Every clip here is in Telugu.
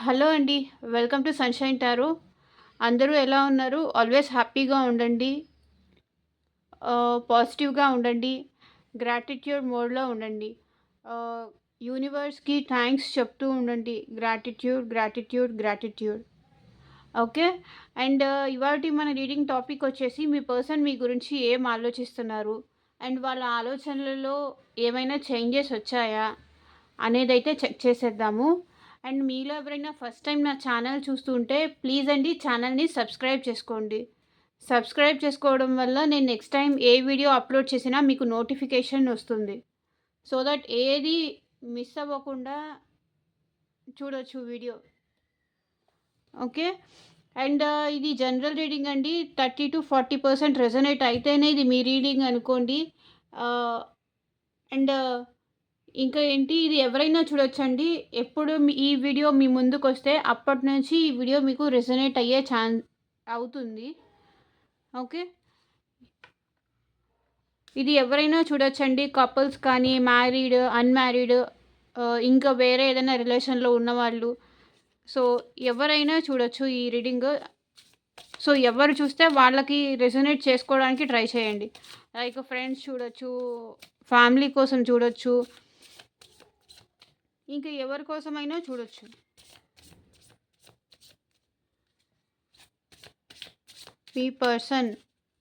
హలో అండి. Welcome to sunshine tarot. అందరూ ఎలా ఉన్నారు? ఆల్వేస్ హ్యాపీగా ఉండండి. పాజిటివ్‌గా ఉండండి. గ్రాటిట్యూడ్ మోడ్‌లో ఉండండి. ఆహ్, యూనివర్స్‌కి థాంక్స్ చెప్తూ ఉండండి. Gratitude, gratitude, gratitude. Okay. And ఇవాల్టి మన రీడింగ్ టాపిక్ వచ్చేసి మీ పర్సన్ మీ గురించి ఏం ఆలోచిస్తున్నారు? అండ్ వాళ్ళ ఆలోచనలలో ఏమైనా చేంజెస్ వచ్చాయా? అనేదైతే చెక్ చేసేద్దాము. అండ్ మీలో ఎవరైనా ఫస్ట్ టైం నా ఛానల్ చూస్తూ ఉంటే ప్లీజ్ అండి ఛానల్‌ని సబ్స్క్రైబ్ చేసుకోండి. సబ్స్క్రైబ్ చేసుకోవడం వల్ల నేను నెక్స్ట్ టైం ఏ వీడియో అప్‌లోడ్ చేసినా మీకు నోటిఫికేషన్ వస్తుంది. సో దట్ ఏది మిస్ అవ్వకుండా చూడొచ్చు వీడియో. ఓకే. అండ్ ఇది జనరల్ రీడింగ్ అండి. 30-40% రెజొనేట్ అయితేనే ఇది మీ రీడింగ్ అనుకోండి. ఆహ్, అండ్ ఇంకా ఏంటి ఇది ఎవరైనా చూడొచ్చండి. ఎప్పుడు ఈ వీడియో మీ ముందుకొస్తే అప్పటినుంచి ఈ వీడియో మీకు రెజొనేట్ అయ్యే అవుతుంది. ఓకే. ఇది ఎవరైనా చూడొచ్చండి. కపుల్స్ కానీ, మ్యారీడ్, అన్‌మ్యారీడ్, ఇంకా వేరే ఏదైనా రిలేషన్‌లో ఉన్నవాళ్ళు. సో, ఎవరైనా చూడొచ్చు ఈ రీడింగ్. సో, ఎవరు చూస్తే వాళ్ళకి రెసొనేట్ చేసుకోవడానికి ట్రై చేయండి. లైక్ ఫ్రెండ్స్ చూడొచ్చు, ఫ్యామిలీ కోసం చూడొచ్చు, ఇంకా ఎవరి కోసమైనా చూడొచ్చు. మీ పర్సన్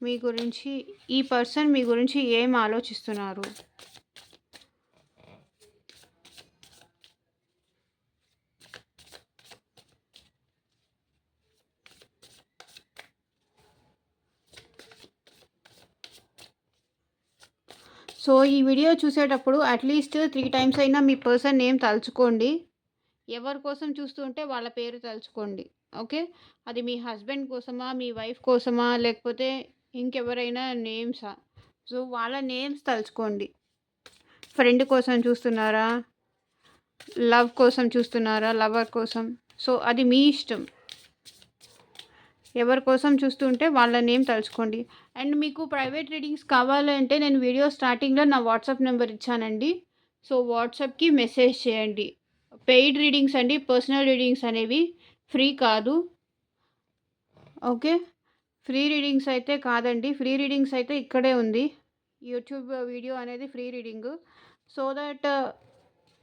మీ గురించి ఈ పర్సన్ మీ గురించి ఏం ఆలోచిస్తున్నారు? సో, ఈ వీడియో చూసేటప్పుడు అట్‌లీస్ట్ 3 టైమ్స్ అయినా మీ పర్సన్ నేమ్ తలుచుకోండి. ఎవరి కోసం చూస్తూ ఉంటే వాళ్ళ పేరు తలుచుకోండి. ఓకే. అది మీ హస్బెండ్ కోసమా, మీ వైఫ్ కోసమా, లేకపోతే ఇంకెవరైనా నేమ్సా? సో, వాళ్ళ నేమ్స్ తలుచుకోండి. ఫ్రెండ్ కోసం చూస్తున్నారా? లవ్ కోసం చూస్తున్నారా? లవర్ కోసం? సో, అది మీ ఇష్టం. ఎవరి కోసం చూస్తుంటే వాళ్ళ నేమ్ తలుచుకోండి. అండ్ మీకు ప్రైవేట్ రీడింగ్స్ కావాలంటే నేను వీడియో స్టార్టింగ్‌లో నా వాట్సాప్ నెంబర్ ఇచ్చానండి. సో, వాట్సాప్‌కి మెసేజ్ చేయండి. పెయిడ్ రీడింగ్స్ అండి. పర్సనల్ రీడింగ్స్ అనేవి ఫ్రీ కాదు. ఓకే. ఫ్రీ రీడింగ్స్ అయితే కాదండి. ఫ్రీ రీడింగ్స్ అయితే ఇక్కడే ఉంది. యూట్యూబ్ వీడియో అనేది ఫ్రీ రీడింగు. సో దట్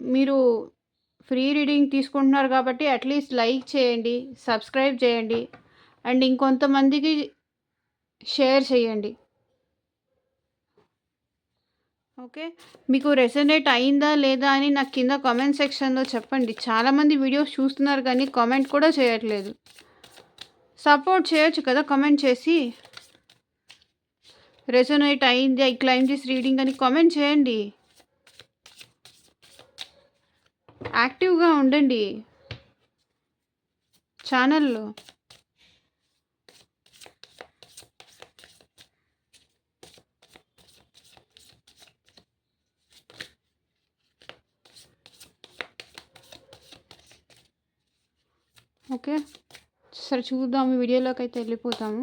మీరు ఫ్రీ రీడింగ్ తీసుకుంటున్నారు కాబట్టి అట్‌లీస్ట్ లైక్ చేయండి, సబ్స్క్రైబ్ చేయండి. అండ్ ఇంకొంతమందికి షేర్ చేయండి. ఓకే. మీకు రెసొనేట్ అయిందా లేదా అని నాకు కింద కామెంట్ సెక్షన్‌లో చెప్పండి. చాలామంది వీడియోస్ చూస్తున్నారు కానీ కామెంట్ కూడా చేయట్లేదు. సపోర్ట్ చేయొచ్చు కదా కామెంట్ చేసి. రెసొనేట్ అయింది, ఐ క్లైమ్ దిస్ రీడింగ్ అని కామెంట్ చేయండి. యాక్టివ్‌గా ఉండండి ఛానల్‌లో. ఓకే. సరే చూద్దాం ఈ వీడియోలోకైతే వెళ్ళిపోతాము.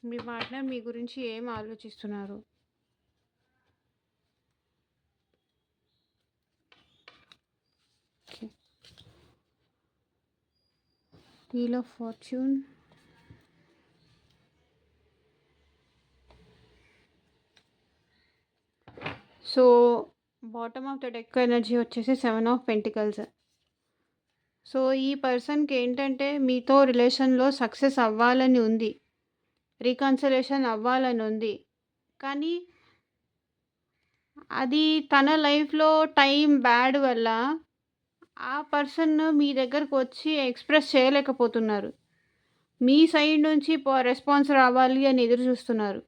మీ పార్ట్నర్ మీ గురించి ఏం ఆలోచిస్తున్నారు? Okay. Wheel of fortune. So, bottom of the deck energy వచ్చేసి 7 ఆఫ్ పెంటికల్స్. సో, ఈ పర్సన్‌కి ఏంటంటే మీతో రిలేషన్‌లో సక్సెస్ అవ్వాలని ఉంది. రీకన్సిలేషన్ అవ్వాలని ఉంది. కానీ అది తన లైఫ్‌లో టైం బ్యాడ్ వల్ల ఆ పర్సన్ మీ దగ్గరకు వచ్చి ఎక్స్‌ప్రెస్ చేయలేకపోతున్నారు. మీ సైడ్ నుంచి రెస్పాన్స్ రావాలి అని ఎదురు చూస్తున్నారు.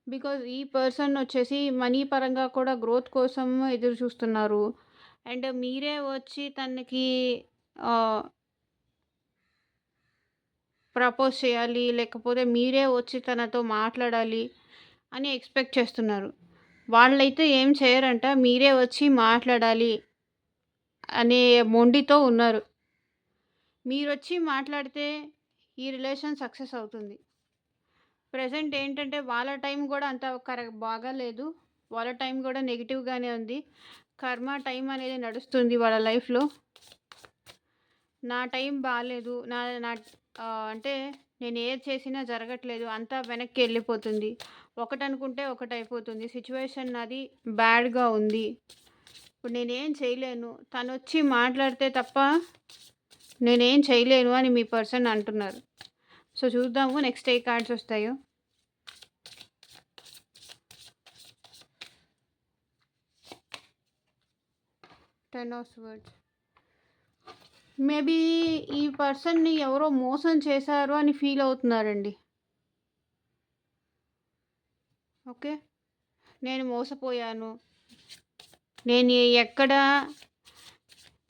బికాజ్ ఈ పర్సన్ వచ్చేసి మనీ పరంగా కూడా గ్రోత్ కోసం ఎదురు చూస్తున్నారు. అండ్ మీరే వచ్చి తనకి ఆహ్, ప్రపోజ్ చేయాలి, లేకపోతే మీరే వచ్చి తనతో మాట్లాడాలి అని ఎక్స్‌పెక్ట్ చేస్తున్నారు. వాళ్ళైతే ఏం చేయరంట. మీరే వచ్చి మాట్లాడాలి అనే మొండితో ఉన్నారు. మీరొచ్చి మాట్లాడితే ఈ రిలేషన్ సక్సెస్ అవుతుంది. ప్రెజెంట్ ఏంటంటే వాళ్ళ టైం గూడా అంత బాగాలేదు. వాళ్ళ టైం గూడా నెగెటివ్‌గానే ఉంది. కర్మ టైం అనేది నడుస్తుంది వాళ్ళ లైఫ్‌లో. నా టైం బాలేదు. నా నా అంటే నేను ఏది చేసినా జరగట్లేదు. అంతా వెనక్కి వెళ్ళిపోతుంది. ఒకటనుకుంటే ఒకటైపోతుంది. సిట్యుయేషన్ నాది బ్యాడ్‌గా ఉంది. ఇప్పుడు నేనేం చేయలేను. తనొచ్చి మాట్లాడితే తప్ప నేనేం చేయలేను అని మీ పర్సన్ అంటున్నారు. సో, చూద్దాము నెక్స్ట్ ఏ కార్డ్స్ వస్తాయో. Ten of swords. మేబీ ఈ పర్సన్‌ని ఎవరో మోసం చేశారు అని ఫీల్ అవుతున్నారండి. ఓకే. నేను మోసపోయాను. నేను ఎక్కడ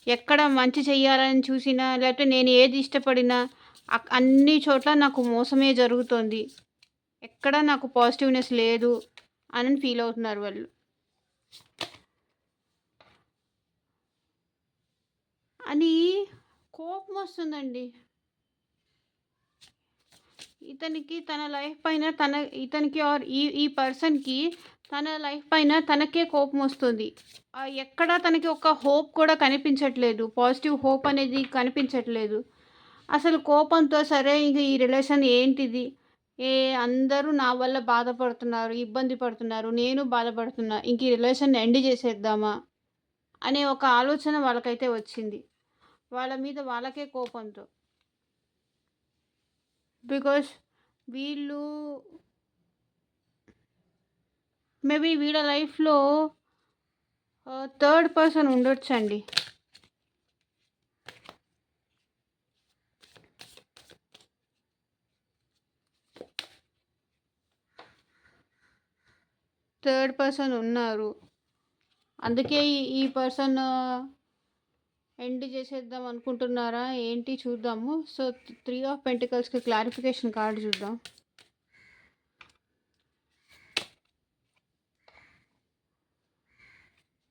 ఎక్కడ మంచి చెయ్యాలని చూసినా, లేకపోతే నేను ఏది ఇష్టపడినా అన్ని చోట్ల నాకు మోసమే జరుగుతోంది. ఎక్కడ నాకు పాజిటివ్‌నెస్ లేదు అని ఫీల్ అవుతున్నారు వాళ్ళు. అని కోపం వస్తుందండి. ఇతనికి తన లైఫ్ పైన ఇతనికి ఆర్ ఈ పర్సన్‌కి తన లైఫ్ పైన తనకే కోపం వస్తుంది. ఎక్కడా తనకి ఒక హోప్ కూడా కనిపించట్లేదు. పాజిటివ్ హోప్ అనేది కనిపించట్లేదు. అసలు కోపంతో సరే ఇంక ఈ రిలేషన్ ఏంటిది? అందరూ నా వల్ల బాధపడుతున్నారు, ఇబ్బంది పడుతున్నారు. నేను బాధపడుతున్నా. ఇంక ఈ రిలేషన్‌ని ఎండ్ చేసేద్దామా? అనే ఒక ఆలోచన వాళ్ళకైతే వచ్చింది. వాళ్ళ మీద వాళ్ళకే కోపంతో. బికాజ్ వీళ్ళు మేబీ వీళ్ళ లైఫ్‌లో థర్డ్ పర్సన్ ఉండొచ్చండి. థర్డ్ పర్సన్ ఉన్నారు. అందుకే ఈ పర్సన్ ఎండ్ చేసేద్దాం అనుకుంటున్నారా ఏంటి చూద్దాము. సో, 3 ఆఫ్ పెంటికల్స్‌కి క్లారిఫికేషన్ కార్డ్ చూద్దాం.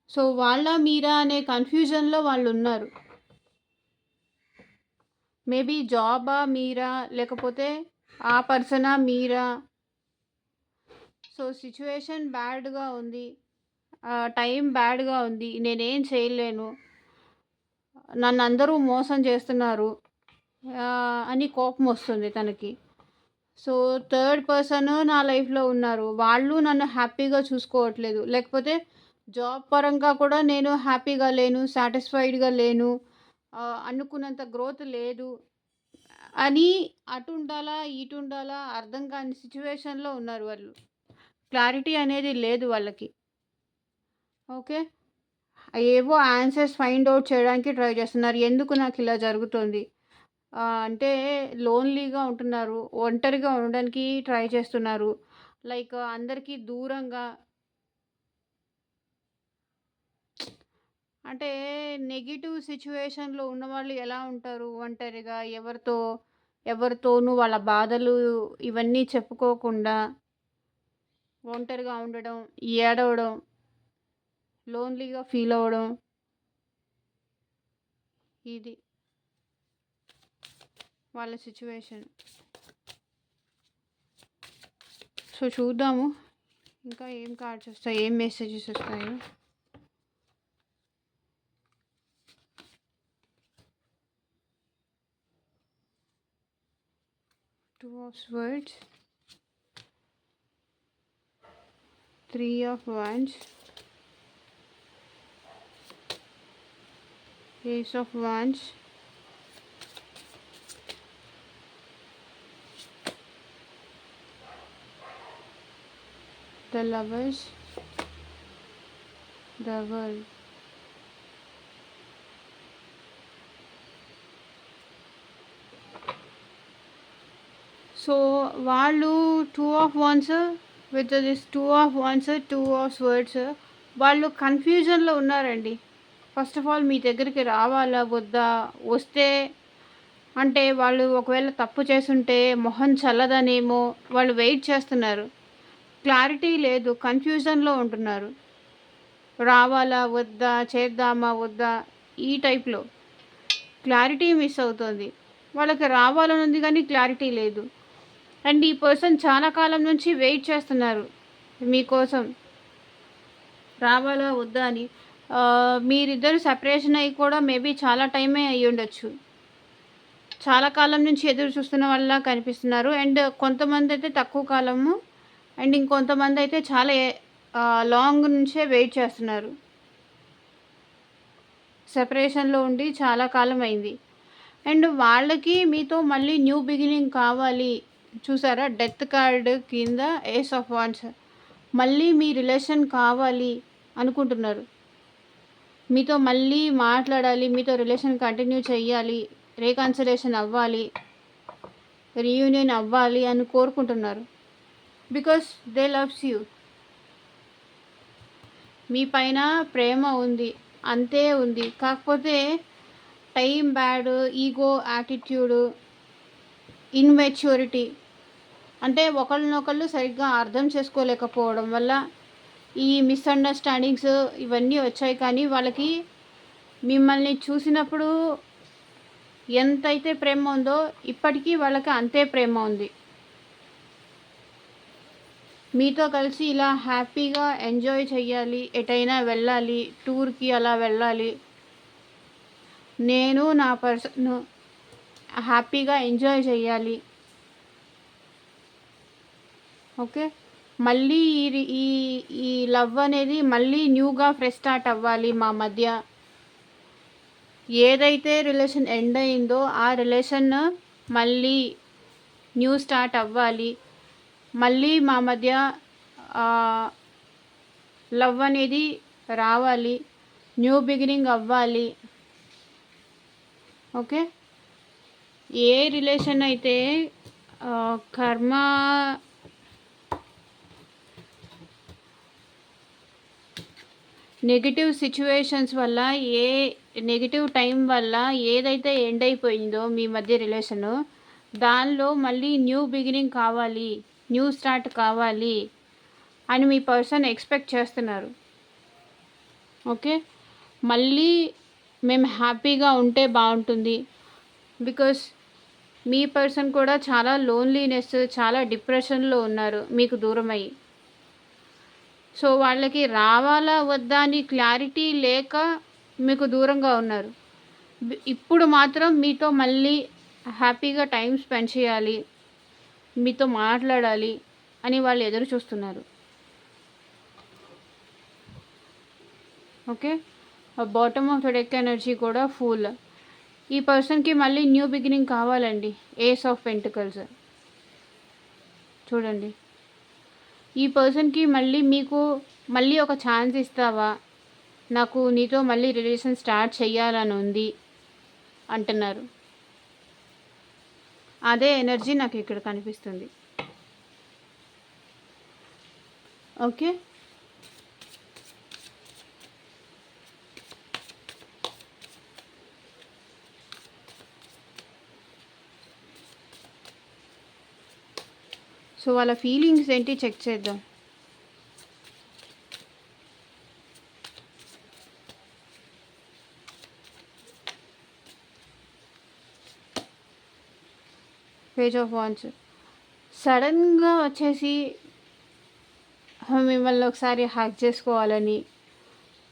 సో, వాళ్ళా మీరా అనే కన్‌ఫ్యూజన్‌లో వాళ్ళున్నారు. మేబీ జాబా మీరా? లేకపోతే ఆ పర్సనా మీరా? సో, సిట్యుయేషన్ బ్యాడ్‌గా ఉంది. టైం బ్యాడ్‌గా ఉంది. నేనేం చేయలేను. నన్నందరూ మోసం చేస్తున్నారు అని కోపం వస్తుంది తనకి. సో, థర్డ్ పర్సన్ నా లైఫ్‌లో ఉన్నారు. వాళ్ళు నన్ను హ్యాపీగా చూసుకోవట్లేదు. లేకపోతే జాబ్ పరంగా కూడా నేను హ్యాపీగా లేను, సాటిస్ఫైడ్‌గా లేను. అనుకున్నంత గ్రోత్ లేదు అని అటుండాలా, ఇటుండాలా అర్థం కాని సిట్యుయేషన్‌లో ఉన్నారు వాళ్ళు. క్లారిటీ అనేది లేదు వాళ్ళకి. ఓకే. ఏవో ఆన్సర్స్ ఫైండ్ ఔట్ చేయడానికి ట్రై చేస్తున్నారు. ఎందుకు నాకిలా జరుగుతోంది? అంటే లోన్లీగా ఉంటున్నారు. ఒంటరిగా ఉండడానికి ట్రై చేస్తున్నారు. లైక్ అందరికీ దూరంగా. అంటే నెగెటివ్ సిట్యుయేషన్‌లో ఉన్నవాళ్ళు ఎలా ఉంటారు? ఒంటరిగా ఎవరితోనూ వాళ్ళ బాధలు ఇవన్నీ చెప్పుకోకుండా ఒంటరిగా ఉండడం, ఏడవడం, లోన్లీగా ఫీల్ అవ్వడం. ఇది వాళ్ళ సిట్యుయేషన్. సో, చూద్దాము ఇంకా ఏం కార్డ్స్ వస్తాయి, ఏం మెసేజెస్ వస్తాయో. Two of Swords, Three of Wands, Ace of Wands, the Lovers, the World. So, వాళ్ళు 2 of wands with this 2 of wands, 2 of swords వాళ్ళు కన్‌ఫ్యూజన్‌లో ఉన్నారండి. ఫస్ట్ ఆఫ్ ఆల్ మీ దగ్గరికి రావాలా? వద్దా? వస్తే అంటే వాళ్ళు ఒకవేళ తప్పు చేసుంటే మొహం చల్లదనేమో వాళ్ళు వెయిట్ చేస్తున్నారు. క్లారిటీ లేదు. కన్‌ఫ్యూజన్‌లో ఉంటున్నారు. రావాలా? వద్దా? చేద్దామా? వద్దా? ఈ టైప్‌లో. క్లారిటీ మిస్ అవుతోంది. వాళ్ళకి రావాలని ఉంది కానీ క్లారిటీ లేదు. అండ్ ఈ పర్సన్ చాలా కాలం నుంచి వెయిట్ చేస్తున్నారు మీకోసం. రావాలా? వద్దా అని. మీరిద్దరు సెపరేషన్ అయ్యి కూడా మేబీ చాలా టైమే అయ్యుండొచ్చు. చాలా కాలం నుంచి ఎదురు చూస్తున్న వాళ్ళలా కనిపిస్తున్నారు. అండ్ కొంతమంది అయితే తక్కువ కాలము, అండ్ ఇంకొంతమంది అయితే చాలా లాంగ్ నుంచే వెయిట్ చేస్తున్నారు. సెపరేషన్‌లో ఉండి చాలా కాలం అయింది. అండ్ వాళ్ళకి మీతో మళ్ళీ న్యూ బిగినింగ్ కావాలి. చూసారా డెత్ కార్డ్ కింద ఏస్ ఆఫ్ వాండ్స్. మళ్ళీ మీ రిలేషన్ కావాలి అనుకుంటున్నారు. మీతో మళ్ళీ మాట్లాడాలి, మీతో రిలేషన్ కంటిన్యూ చెయ్యాలి, రీకన్సిలేషన్ అవ్వాలి, రీయూనియన్ అవ్వాలి అని కోరుకుంటున్నారు. Because they loves you. మీ పైన ప్రేమ ఉంది, అంతే ఉంది. కాకపోతే time bad, ego, attitude, immaturity, అంటే ఒకళ్ళనొకళ్ళు సరిగ్గా అర్థం చేసుకోలేకపోవడం వల్ల ఈ మిస్అండర్స్టాండింగ్స్ ఇవన్నీ వచ్చాయి. కానీ వాళ్ళకి మిమ్మల్ని చూసినప్పుడు ఎంతైతే ప్రేమ ఉందో ఇప్పటికీ వాళ్ళకి అంతే ప్రేమ ఉంది. మీతో కలిసి ఇలా హ్యాపీగా ఎంజాయ్ చెయ్యాలి, ఎటైనా వెళ్ళాలి, టూర్కి అలా వెళ్ళాలి, నేను నా పర్సన్ హ్యాపీగా ఎంజాయ్ చెయ్యాలి. ఓకే, మళ్ళీ ఈ ఈ లవ్ అనేది మళ్ళీ న్యూగా ఫ్రెష్ స్టార్ట్ అవ్వాలి మా మధ్య. ఏదైతే రిలేషన్ ఎండ్ అయిందో ఆ రిలేషన్ మళ్ళీ న్యూ స్టార్ట్ అవ్వాలి. మళ్ళీ మా మధ్య లవ్ అనేది రావాలి, న్యూ బిగినింగ్ అవ్వాలి. ఓకే, ఏ రిలేషన్ అయితే కర్మ నెగిటివ్ సిచ్యువేషన్స్ వల్ల, ఏ నెగిటివ్ టైం వల్ల ఏదైతే ఎండ్ అయిపోయిందో మీ మధ్య రిలేషను, దానిలో మళ్ళీ న్యూ బిగినింగ్ కావాలి, న్యూ స్టార్ట్ కావాలి అని మీ పర్సన్ ఎక్స్పెక్ట్ చేస్తున్నారు. ఓకే, మళ్ళీ మేము హ్యాపీగా ఉంటే బాగుంటుంది. బికాస్ మీ పర్సన్ కూడా చాలా లోన్లీనెస్, చాలా డిప్రెషన్లో ఉన్నారు మీకు దూరమయ్యి. సో వాళ్ళకి రావాలా వద్దా అని క్లారిటీ లేక మీకు దూరంగా ఉన్నారు. ఇప్పుడు మాత్రం మీతో మళ్ళీ హ్యాపీగా టైం స్పెండ్ చేయాలి, మీతో మాట్లాడాలి అని వాళ్ళు ఎదురు చూస్తున్నారు. Okay, bottom of the deck energy కూడా ఫుల్. ఈ పర్సన్కి మళ్ళీ న్యూ బిగినింగ్ కావాలండి. ఏస్ ఆఫ్ పెంటికల్స్ చూడండి. ఈ పర్సన్కి మీకు మళ్ళీ ఒక ఛాన్స్ ఇస్తావా, నాకు నీతో మళ్ళీ రిలేషన్ స్టార్ట్ చేయాలని ఉంది అంటున్నారు. అదే ఎనర్జీ నాకు ఇక్కడ కనిపిస్తుంది. ఓకే, సో వాళ్ళ ఫీలింగ్స్ ఏంటి చెక్ చేద్దాం. పేజ్ ఆఫ్ వాండ్స్ సడన్గా వచ్చేసి మిమ్మల్ని ఒకసారి హగ్ చేసుకోవాలని,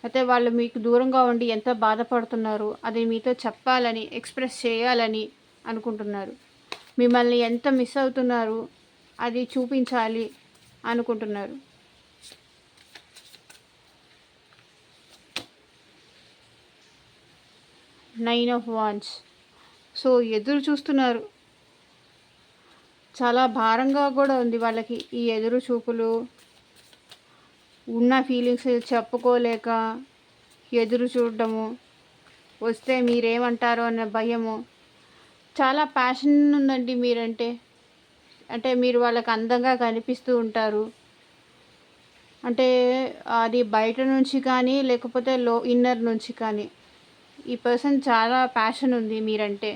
అయితే వాళ్ళు మీకు దూరంగా ఉండి ఎంత బాధపడుతున్నారు అది మీతో చెప్పాలని, ఎక్స్ప్రెస్ చేయాలని అనుకుంటున్నారు. మిమ్మల్ని ఎంత మిస్ అవుతున్నారు అది చూపించాలి అనుకుంటున్నారు. Nine of wands. సో ఎదురు చూస్తున్నారు. చాలా భారంగా కూడా ఉంది వాళ్ళకి ఈ ఎదురు చూపులు. ఉన్న ఫీలింగ్స్ చెప్పుకోలేక ఎదురు చూడటము, వస్తే మీరేమంటారో అన్న భయము. చాలా ప్యాషన్ ఉందండి మీరంటే. అంటే మీరు వాళ్ళకి అందంగా కనిపిస్తూ ఉంటారు. అంటే అది బయట నుంచి కానీ లేకపోతే ఇన్నర్ నుంచి కానీ ఈ పర్సన్ చాలా ప్యాషన్ ఉంది మీరంటే,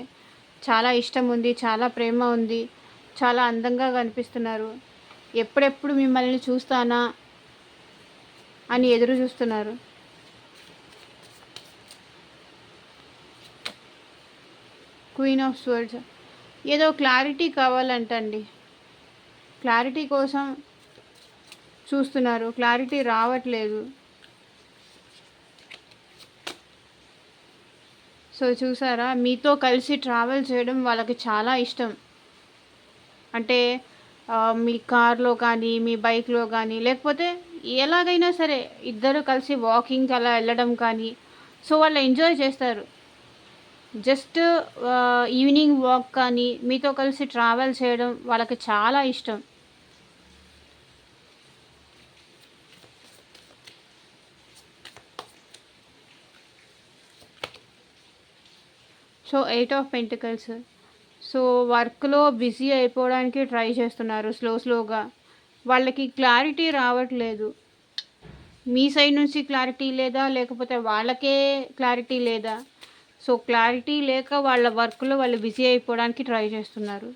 చాలా ఇష్టం ఉంది, చాలా ప్రేమ ఉంది, చాలా అందంగా కనిపిస్తున్నారు. ఎప్పుడెప్పుడు మిమ్మల్ని చూస్తానా అని ఎదురు చూస్తున్నారు. Queen of swords. ఏదో క్లారిటీ కావాలంటండి, క్లారిటీ కోసం చూస్తున్నారు, క్లారిటీ రావట్లేదు. సో చూసారా? మీతో కలిసి ట్రావెల్ చేయడం వాళ్ళకి చాలా ఇష్టం. అంటే మీ కార్‌లో కానీ, మీ బైక్‌లో గానీ, లేకపోతే ఎలాగైనా సరే ఇద్దరు కలిసి వాకింగ్‌కి అలా ఎళ్ళడం కానీ, సో వాళ్ళు ఎంజాయ్ చేస్తారు. జస్ట్ ఈవినింగ్ వాక్ కానీ, మీతో కలిసి ట్రావెల్ చేయడం వాళ్ళకి చాలా ఇష్టం. So 8 of pentacles. సో వర్క్‌లో బిజీ అయిపోవడానికి ట్రై చేస్తున్నారు స్లోగా. వాళ్ళకి క్లారిటీ రావట్లేదు. మీ సైడ్ నుంచి క్లారిటీ లేదా? లేకపోతే వాళ్ళకే క్లారిటీ లేదా? సో క్లారిటీ లేక వాళ్ళ వర్క్‌లో వాళ్ళు బిజీ అయిపోవడానికి ట్రై చేస్తున్నారు.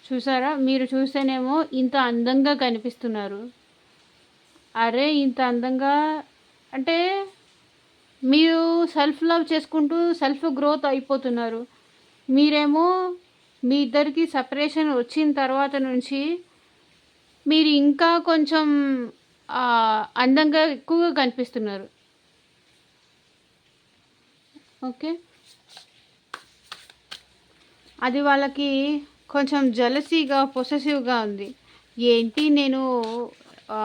చూసారా? మీరు చూస్తేనేమో ఇంత అందంగా కనిపిస్తున్నారు. అరే! ఇంత అందంగా అంటే మీరు సెల్ఫ్ లవ్ చేసుకుంటూ సెల్ఫ్ గ్రోత్ అయిపోతున్నారు. మీరేమో మీ ఇద్దరికి సెపరేషన్ వచ్చిన తర్వాత నుంచి మీరు ఇంకా కొంచెం అందంగా ఎక్కువగా కనిపిస్తున్నారు. ఓకే. అది వాళ్ళకి కొంచెం జెలసీగా, పొసెసివ్‌గా ఉంది. ఏంటి నేను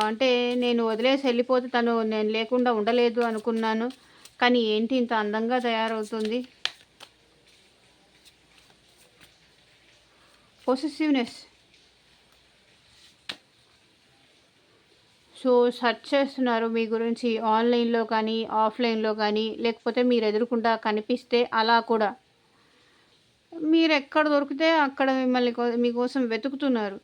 అంటే నేను వదిలేసి వెళ్ళిపోతే తను నేను లేకుండా ఉండలేదు అనుకున్నాను. కానీ ఏంటి ఇంత అందంగా తయారవుతుంది. పొసెసివ్‌నెస్. సో, సెర్చ్ చేస్తున్నారు మీ గురించి ఆన్‌లైన్‌లో కానీ, ఆఫ్‌లైన్‌లో కానీ, లేకపోతే మీరు ఎదురుగుండా కనిపిస్తే అలా కూడా. మీరెక్కడ దొరికితే అక్కడ మిమ్మల్ని మీకోసం వెతుకుతున్నారు.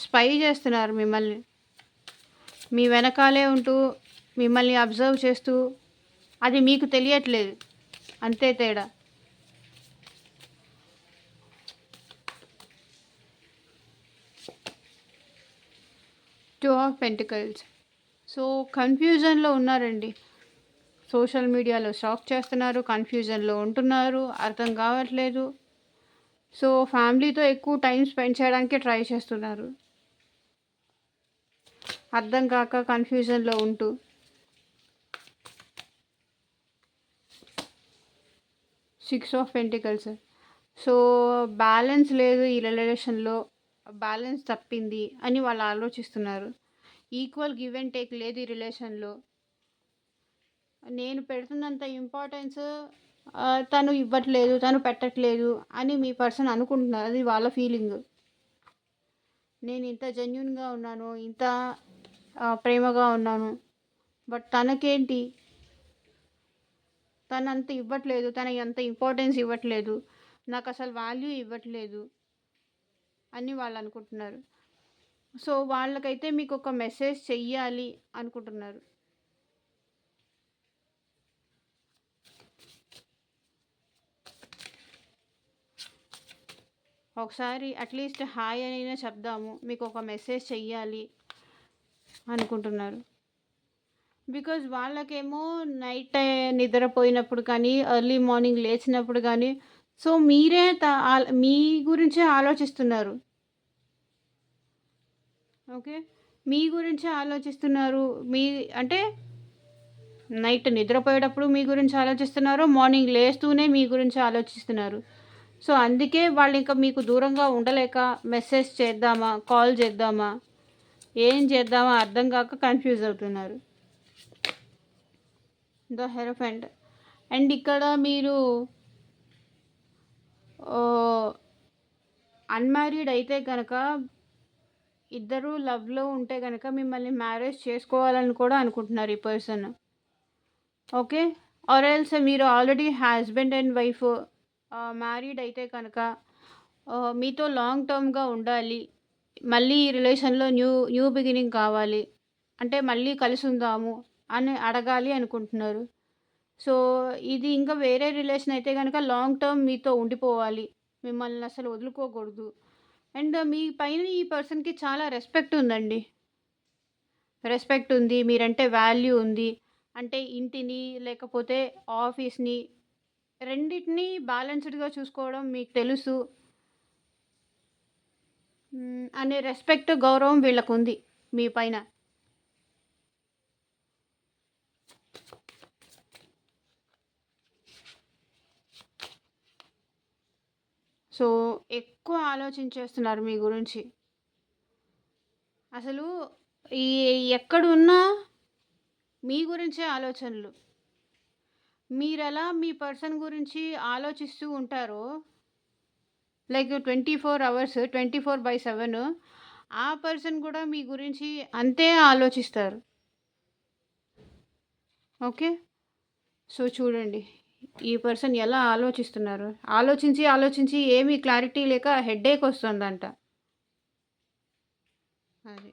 స్పై చేస్తున్నారు మిమ్మల్ని. మీ వెనకాలే ఉంటూ, మిమ్మల్ని అబ్జర్వ్ చేస్తూ, అది మీకు తెలియట్లేదు. అంతే తేడా. Two of pentacles. సో, కన్‌ఫ్యూజన్‌లో ఉన్నారండి. సోషల్ మీడియాలో స్టాక్ చేస్తున్నారు, కన్‌ఫ్యూజన్‌లో ఉంటున్నారు, అర్థం కావట్లేదు. సో, ఫ్యామిలీతో ఎక్కువ టైం స్పెండ్ చేయడానికి ట్రై చేస్తున్నారు. అర్థం కాక కన్‌ఫ్యూజన్‌లో ఉంటూ. 6 ఆఫ్ పెంటికల్స్. సో, బ్యాలెన్స్ లేదు ఈ రిలేషన్‌లో. బ్యాలెన్స్ తప్పింది అని వాళ్ళు ఆలోచిస్తున్నారు. ఈక్వల్ గివ్ అండ్ టేక్ లేదు ఈ రిలేషన్‌లో. నేను పెడుతున్నంత ఇంపార్టెన్స్ తను ఇవ్వట్లేదు, తను పెట్టట్లేదు అని మీ పర్సన్ అనుకుంటున్నారు. అది వాళ్ళ ఫీలింగ్. నేను ఇంత జెన్యూన్‌గా ఉన్నాను, ఇంత ప్రేమగా ఉన్నాను. బట్ తనకేంటి? తనంత ఇవ్వట్లేదు, తనకి అంత ఇంపార్టెన్స్ ఇవ్వట్లేదు, నాకసలు వాల్యూ ఇవ్వట్లేదు అని వాళ్ళు అనుకుంటున్నారు. సో, వాళ్ళకైతే మీకొక మెసేజ్ చెయ్యాలి అనుకుంటున్నారు. ఒకసారి అట్‌లీస్ట్ హాయ్ అనైనా చెప్దాము. మీకొక మెసేజ్ చెయ్యాలి అనుకుంటున్నారు. బికాజ్ వాళ్ళకేమో నైట్ నిద్రపోయినప్పుడు కానీ, ఎర్లీ మార్నింగ్ లేచినప్పుడు కానీ, సో, మీరే మీ గురించే ఆలోచిస్తున్నారు. ఓకే. మీ గురించే ఆలోచిస్తున్నారు. మీ అంటే నైట్ నిద్రపోయేటప్పుడు మీ గురించి ఆలోచిస్తున్నారు. మార్నింగ్ లేస్తూనే మీ గురించి ఆలోచిస్తున్నారు. సో, అందుకే వాళ్ళింక మీకు దూరంగా ఉండలేక మెసేజ్ చేద్దామా? కాల్ చేద్దామా? ఏం చేద్దామా అర్థం కాక కన్‌ఫ్యూజ్ అవుతున్నారు. The hierophant. అండ్ ఇక్కడ మీరు అన్‌మ్యారీడ్ అయితే గనక ఇద్దరూ లవ్‌లో ఉంటే గనక మిమ్మల్ని మ్యారేజ్ చేసుకోవాలని కూడా అనుకుంటున్నారు ఈ పర్సన్. ఓకే. ఆర్ ఎల్స్ మీరు already husband and wife married అయితే కనుక మీతో లాంగ్ టర్మ్‌గా ఉండాలి. మళ్ళీ ఈ రిలేషన్‌లో న్యూ బిగినింగ్ కావాలి. అంటే మళ్ళీ కలిసుందాము అని అడగాలి అనుకుంటున్నారు. సో, ఇది ఇంకా వేరే రిలేషన్ అయితే గనక లాంగ్ టర్మ్ మీతో ఉండిపోవాలి. మిమ్మల్ని అసలు వదులుకోకూడదు. అండ్ మీ పైన ఈ పర్సన్‌కి చాలా రెస్పెక్ట్ ఉందండి. రెస్పెక్ట్ ఉంది. మీరంటే వాల్యూ ఉంది. అంటే ఇంటిని లేకపోతే ఆఫీస్‌ని రెండిటిని బ్యాలెన్స్‌డ్‌గా చూసుకోవడం మీకు తెలుసు. అనే రెస్పెక్ట్, గౌరవం వీళ్ళకుంది మీ పైన. సో, ఎక్కువ ఆలోచించేస్తున్నారు మీ గురించి. అసలు ఈ ఎక్కడున్నా మీ గురించే ఆలోచనలు. మీరెలా మీ పర్సన్ గురించి ఆలోచిస్తూ ఉంటారో, లైక్ 24 అవర్స్ 24/7 ఆ పర్సన్ కూడా మీ గురించి అంతే ఆలోచిస్తారు. ఓకే. సో, చూడండి ఈ పర్సన్ ఎలా ఆలోచిస్తున్నారు. ఆలోచించి, ఆలోచించి ఏమీ క్లారిటీ లేక హెడ్‌ఏక్ వస్తుందంట. అది.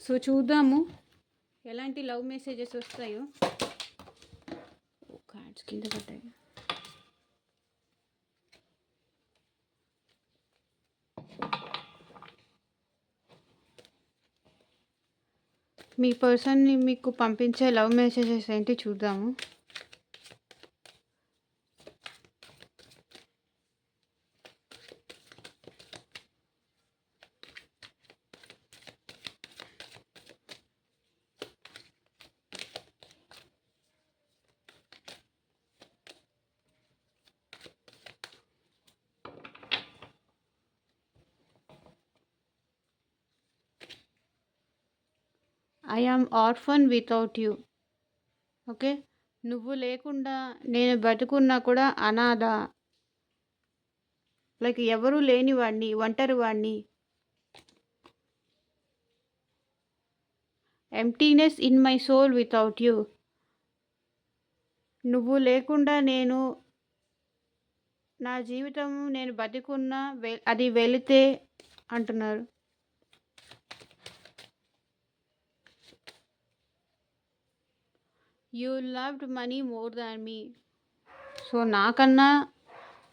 సో, చూద్దాము ఎలాంటి లవ్ మెసేజెస్ వస్తాయో. కార్డ్స్ కింద పడ్డాయి. మీ పర్సన్‌ని మీకు పంపించే లవ్ మెసేజెస్ ఏంటి చూద్దాము. I am orphan without you. Okay. నువ్వు లేకుండా నేను బతుకున్నా కూడా అనాథ. లైక్ ఎవరూ లేని వాడిని, ఒంటరి వాడిని. Emptiness in my soul without you. నువ్వు లేకుండా నా జీవితం నేను బతికున్నా అది వెళితే అంటున్నారు. You loved money more than me. So, నాకన్నా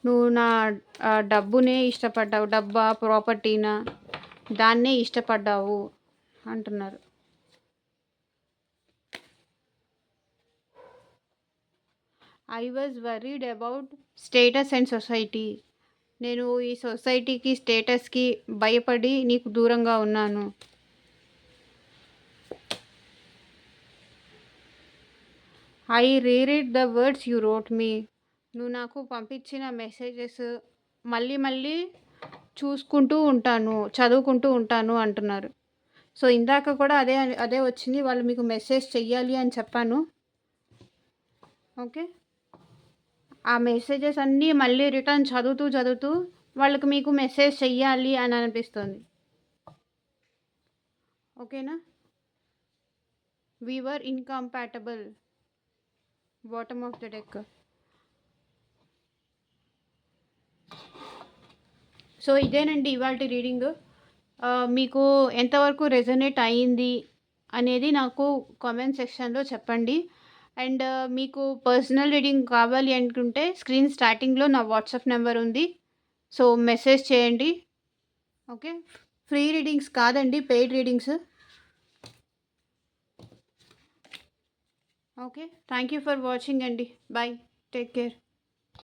నువ్వు నా డబ్బునే ఇష్టపడ్డావు. డబ్బా, ప్రాపర్టీనా, దాన్నే ఇష్టపడ్డావు అంటున్నారు. I was worried about status and society. నేను ఈ సొసైటీకి, స్టేటస్కి భయపడి నీకు దూరంగా ఉన్నాను. I reread the words you wrote me. నువ్వు నాకు పంపించిన మెసేజెస్ మళ్ళీ మళ్ళీ చూసుకుంటూ ఉంటాను, చదువుకుంటూ ఉంటాను అంటున్నారు. సో, ఇందాక కూడా అదే వచ్చింది. వాళ్ళు మీకు మెసేజ్ చెయ్యాలి అని చెప్పాను. ఓకే. ఆ మెసేజెస్ అన్నీ మళ్ళీ రిటర్న్ చదువుతూ వాళ్ళకి మీకు మెసేజ్ చెయ్యాలి అని అనిపిస్తుంది. ఓకేనా. We were incompatible. Bottom of the deck. So, ఇదేనండి ఇవాల్టి రీడింగ్. మీకు ఎంతవరకు రెజొనేట్ అయ్యింది అనేది నాకు కామెంట్ సెక్షన్లో చెప్పండి. అండ్ మీకు పర్సనల్ రీడింగ్ కావాలి అనుకుంటే స్క్రీన్ స్టార్టింగ్లో నా వాట్సాప్ నెంబర్ ఉంది. సో, మెసేజ్ చేయండి. ఓకే. ఫ్రీ రీడింగ్స్ కాదండి, paid readings. Okay. Thank you for watching అండి. బాయ్. Take care.